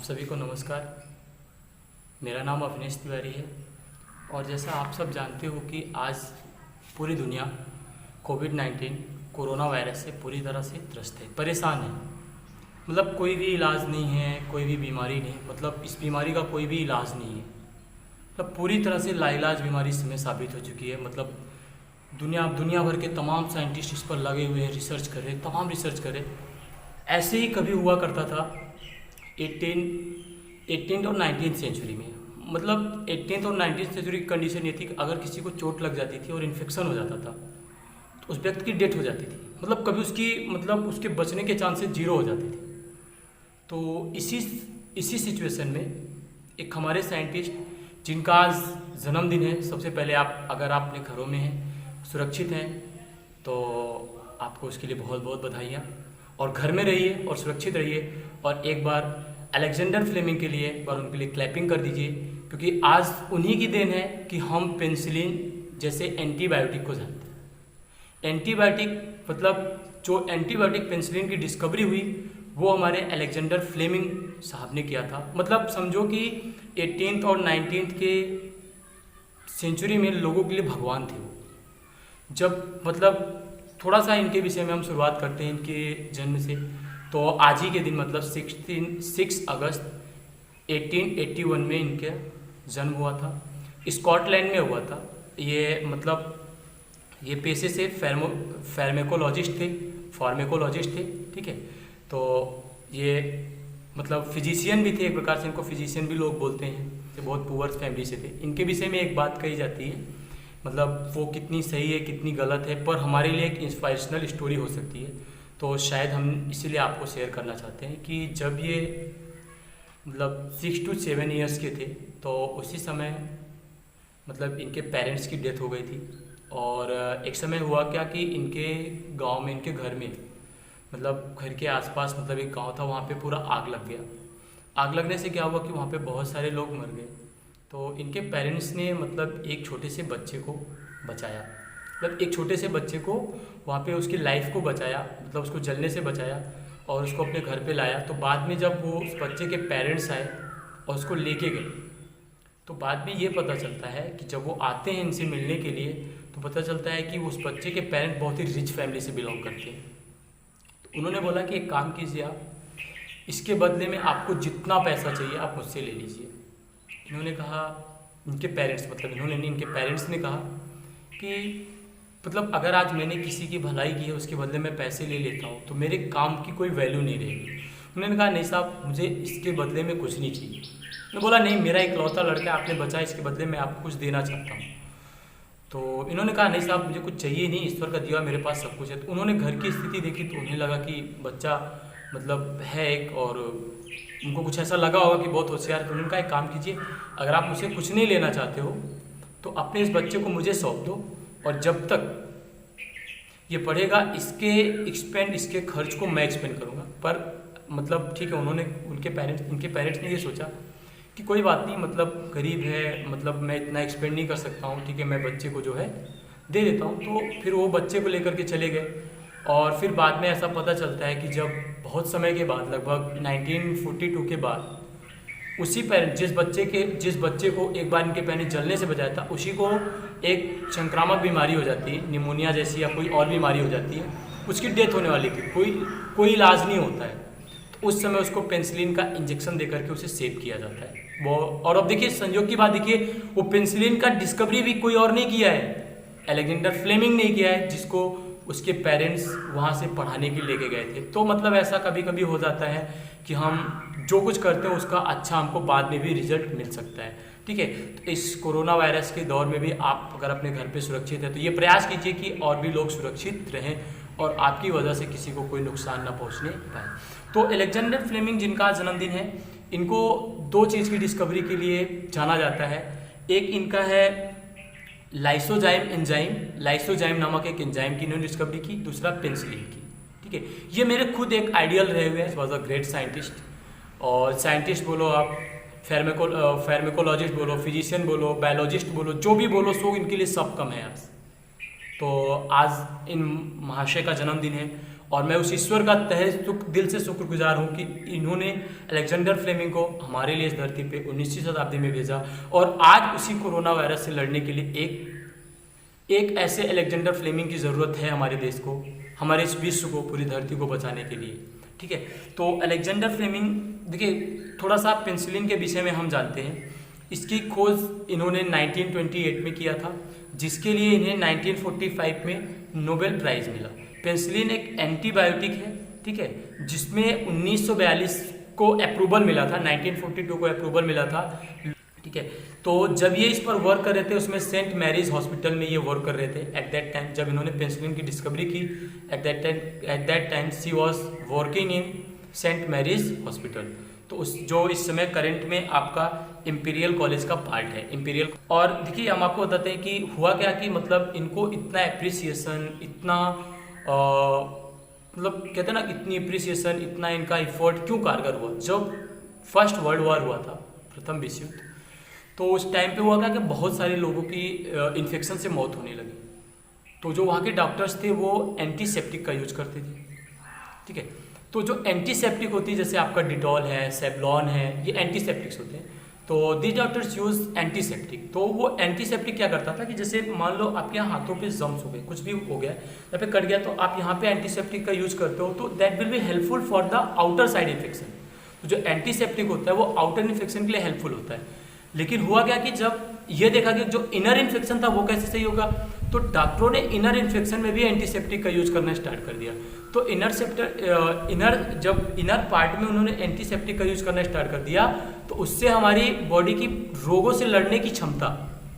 सभी को नमस्कार। मेरा नाम अविनेश तिवारी है और जैसा आप सब जानते हो कि आज पूरी दुनिया कोविड-19 कोरोना वायरस से पूरी तरह से त्रस्त है, परेशान है। मतलब कोई भी इलाज नहीं है, कोई भी बीमारी नहीं, मतलब इस बीमारी का कोई भी इलाज नहीं है। मतलब पूरी तरह से लाइलाज बीमारी इसमें साबित हो चुकी है। मतलब दुनिया भर के तमाम साइंटिस्ट इस पर लगे हुए हैं, रिसर्च कर रहे हैं, तमाम रिसर्च कर रहे हैं। ऐसे ही कभी हुआ करता था 18th और 19th सेंचुरी में। मतलब 18th और 19th सेंचुरी की कंडीशन ये थी कि अगर किसी को चोट लग जाती थी और इन्फेक्शन हो जाता था तो उस व्यक्ति की डेथ हो जाती थी। मतलब कभी उसके बचने के चांसेस जीरो हो जाते थे। तो इसी सिचुएशन में एक हमारे साइंटिस्ट जिनका आज जन्मदिन है, सबसे पहले अगर आप अपने घरों में हैं, सुरक्षित हैं, तो आपको उसके लिए बहुत बहुत बधाइयाँ। और घर में रहिए और सुरक्षित रहिए। और एक बार अलेक्जेंडर फ्लेमिंग के लिए एक बार उनके लिए क्लैपिंग कर दीजिए, क्योंकि आज उन्हीं की देन है कि हम पेनिसिलिन जैसे एंटीबायोटिक को जानते हैं। एंटीबायोटिक मतलब जो एंटीबायोटिक पेनिसिलिन की डिस्कवरी हुई वो हमारे अलेक्जेंडर फ्लेमिंग साहब ने किया था। मतलब समझो कि 18th और 19th के सेंचुरी में लोगों के लिए भगवान थे वो। जब मतलब थोड़ा सा इनके विषय में हम शुरुआत करते हैं इनके जन्म से। तो आज ही के दिन मतलब 6 अगस्त 1881 में इनका जन्म हुआ था। स्कॉटलैंड में हुआ था। ये पेशे से फार्मेकोलॉजिस्ट थे, ठीक है। तो ये मतलब फिजिशियन भी थे, एक प्रकार से इनको फिजिशियन भी लोग बोलते हैं। ये बहुत पुअर फैमिली से थे। इनके विषय में एक बात कही जाती है, मतलब वो कितनी सही है कितनी गलत है, पर हमारे लिए एक इंस्पायरेशनल स्टोरी हो सकती है। तो शायद हम इसीलिए आपको शेयर करना चाहते हैं कि जब ये मतलब 6 to 7 ईयर्स के थे तो उसी समय मतलब इनके पेरेंट्स की डेथ हो गई थी। और एक समय हुआ क्या कि इनके गांव में, इनके घर में, मतलब घर के आसपास मतलब एक गांव था, वहाँ पे पूरा आग लग गया। आग लगने से क्या हुआ कि वहाँ पे बहुत सारे लोग मर गए। तो इनके पेरेंट्स ने मतलब एक छोटे से बच्चे को बचाया, मतलब एक छोटे से बच्चे को वहाँ पे उसकी लाइफ को बचाया, मतलब उसको जलने से बचाया और उसको अपने घर पे लाया। तो बाद में जब वो उस बच्चे के पेरेंट्स आए और उसको लेके गए, तो बाद में ये पता चलता है कि जब वो आते हैं इनसे मिलने के लिए तो पता चलता है कि उस बच्चे के पेरेंट्स बहुत ही रिच फैमिली से बिलोंग करते हैं। तो उन्होंने बोला कि एक काम कीजिए आप, इसके बदले में आपको जितना पैसा चाहिए आप मुझसे ले लीजिए। इन्होंने कहा, इनके पेरेंट्स ने कहा कि मतलब अगर आज मैंने किसी की भलाई की है उसके बदले में पैसे ले लेता हूँ तो मेरे काम की कोई वैल्यू नहीं रहेगी। उन्होंने कहा नहीं साहब, मुझे इसके बदले में कुछ नहीं चाहिए। उन्होंने बोला नहीं, मेरा इकलौता लड़का आपने बचाया, इसके बदले में आपको कुछ देना चाहता हूँ। तो इन्होंने कहा नहीं साहब, मुझे कुछ चाहिए नहीं, ईश्वर का दिया मेरे पास सब कुछ है। तो उन्होंने घर की स्थिति देखी तो उन्हें लगा कि बच्चा मतलब है एक, और उनको कुछ ऐसा लगा होगा कि बहुत होशियार। तो उन्होंने कहा एक काम कीजिए, अगर आप मुझसे कुछ नहीं लेना चाहते हो तो अपने इस बच्चे को मुझे सौंप दो, और जब तक ये पढ़ेगा इसके खर्च को मैं एक्सपेंड करूँगा। पर मतलब ठीक है, इनके पेरेंट्स ने ये सोचा कि कोई बात नहीं, मतलब गरीब है, मतलब मैं इतना एक्सपेंड नहीं कर सकता हूँ, ठीक है, मैं बच्चे को जो है दे देता हूँ। तो फिर वो बच्चे को लेकर के चले गए। और फिर बाद में ऐसा पता चलता है कि जब बहुत समय के बाद, लगभग 1942 के बाद, उसी पेरेंट जिस बच्चे को एक बार इनके पेरेंट्स जलने से बचाया था, उसी को एक संक्रामक बीमारी हो जाती है, निमोनिया जैसी या कोई और बीमारी हो जाती है, उसकी डेथ होने वाली थी, कोई इलाज नहीं होता है। तो उस समय उसको पेनिसिलिन का इंजेक्शन दे करके उसे सेव किया जाता है वो। और अब देखिए संयोग की बात, देखिए वो पेनिसिलिन का डिस्कवरी भी कोई और नहीं किया है, अलेक्जेंडर फ्लेमिंग ने किया है, जिसको उसके पेरेंट्स वहाँ से पढ़ाने के लिए लेके गए थे। तो मतलब ऐसा कभी कभी हो जाता है कि हम जो कुछ करते हैं उसका अच्छा हमको बाद में भी रिजल्ट मिल सकता है, ठीक है। तो इस कोरोना वायरस के दौर में भी आप अगर अपने घर पे सुरक्षित है तो ये प्रयास कीजिए कि और भी लोग सुरक्षित रहें और आपकी वजह से किसी को कोई नुकसान ना पहुँचने पाए। तो अलेक्जेंडर फ्लेमिंग जिनका जन्मदिन है, इनको 2 चीज़ की डिस्कवरी के लिए जाना जाता है। एक इनका है लाइसोजाइम नामक एक एंजाइम की इन्होंने डिस्कवरी की, दूसरा पेनिसिलिन की, ठीक है। ये मेरे खुद एक आइडियल रहे हुए हैं, वॉज अ ग्रेट साइंटिस्ट। और साइंटिस्ट बोलो आप, फार्मेकोलॉजिस्ट बोलो, फिजिशियन बोलो, बायोलॉजिस्ट बोलो, जो भी बोलो, सो इनके लिए सब कम है आज। तो आज इन महाशय का जन्मदिन है और मैं उस ईश्वर का तहे दिल से शुक्रगुजार हूँ कि इन्होंने अलेक्जेंडर फ्लेमिंग को हमारे लिए इस धरती पे 19वीं शताब्दी में भेजा और आज उसी कोरोना वायरस से लड़ने के लिए एक ऐसे अलेक्जेंडर फ्लेमिंग की ज़रूरत है हमारे देश को, हमारे इस विश्व को, पूरी धरती को बचाने के लिए। ठीक है, तो अलेक्जेंडर फ्लेमिंग, देखिए थोड़ा सा पेंसिलिन के विषय में हम जानते हैं। इसकी खोज इन्होंने 1928 में किया था, जिसके लिए इन्हें 1945 में नोबेल प्राइज़ मिला। पेंसिलिन एक एंटीबायोटिक है, ठीक है, जिसमें 1942 को अप्रूवल मिला था, 1942 को अप्रूवल मिला था। ठीक है, तो जब ये इस पर वर्क कर रहे थे, उसमें सेंट मैरीज हॉस्पिटल में ये वर्क कर रहे थे एट दैट टाइम, जब इन्होंने पेंसिलिन की डिस्कवरी की। At that time she was working in Saint Mary's Hospital. तो उस जो इस समय करंट में आपका इंपीरियल कॉलेज का पार्ट है, इंपीरियल। और देखिए हम आपको बताते हैं कि हुआ क्या कि मतलब इनको इतना एप्रिसिएशन, इतना मतलब कहते हैं ना, इतनी एप्रिसिएशन, इतना इनका इफर्ट क्यों कारगर हुआ। जब फर्स्ट वर्ल्ड वॉर हुआ था, प्रथम विश्व युद्ध, तो उस टाइम पे हुआ क्या कि बहुत सारे लोगों की इन्फेक्शन से मौत होने लगी। तो जो वहाँ के डॉक्टर्स थे वो एंटीसेप्टिक का यूज करते थे। ठीक है, तो जो एंटीसेप्टिक होती है, जैसे आपका डिटॉल है, सेवलॉन है, ये एंटीसेप्टिक्स होते हैं। तो दिस डॉक्टर्स यूज एंटीसेप्टिक। तो वो एंटीसेप्टिक क्या करता था कि जैसे मान लो आपके यहाँ हाथों पे जम्स हो गए, कुछ भी हो गया या फिर कट गया, तो आप यहाँ पे एंटीसेप्टिक का यूज करते हो, तो that will be helpful for the outer side infection. तो जो एंटीसेप्टिक होता है वो आउटर इन्फेक्शन के लिए हेल्पफुल होता है। लेकिन हुआ क्या कि जब ये देखा कि जो इनर इन्फेक्शन था वो कैसे सही होगा, तो डॉक्टरों ने इनर इन्फेक्शन में भी एंटीसेप्टिक का यूज करना स्टार्ट कर दिया। तो जब इनर पार्ट में उन्होंने एंटीसेप्टिक का यूज करना स्टार्ट कर दिया, तो उससे हमारी बॉडी की रोगों से लड़ने की क्षमता,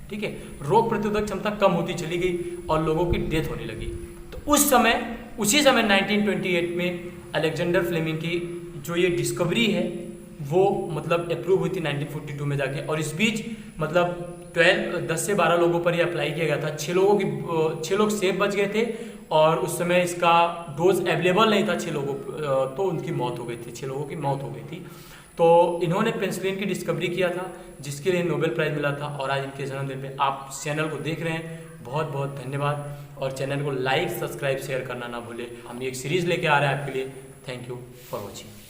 ठीक है, रोग प्रतिरोधक क्षमता कम होती चली गई और लोगों की डेथ होने लगी। तो उसी समय 1928 में अलेक्जेंडर फ्लेमिंग की जो ये डिस्कवरी है वो मतलब अप्रूव हुई थी 1942 में जाके। और इस बीच मतलब 10 से 12 लोगों पर ये अप्लाई किया गया था। 6 लोग सेफ बच गए थे और उस समय इसका डोज अवेलेबल नहीं था 6 लोगों, तो उनकी मौत हो गई थी, 6 लोगों की मौत हो गई थी। तो इन्होंने पेंसिलिन की डिस्कवरी किया था, जिसके लिए नोबेल प्राइज़ मिला था। और आज इनके जन्मदिन पे आप चैनल को देख रहे हैं, बहुत बहुत धन्यवाद। और चैनल को लाइक, सब्सक्राइब, शेयर करना ना भूलें। हम एक सीरीज़ लेके आ रहे हैं आपके लिए। Thank you for watching.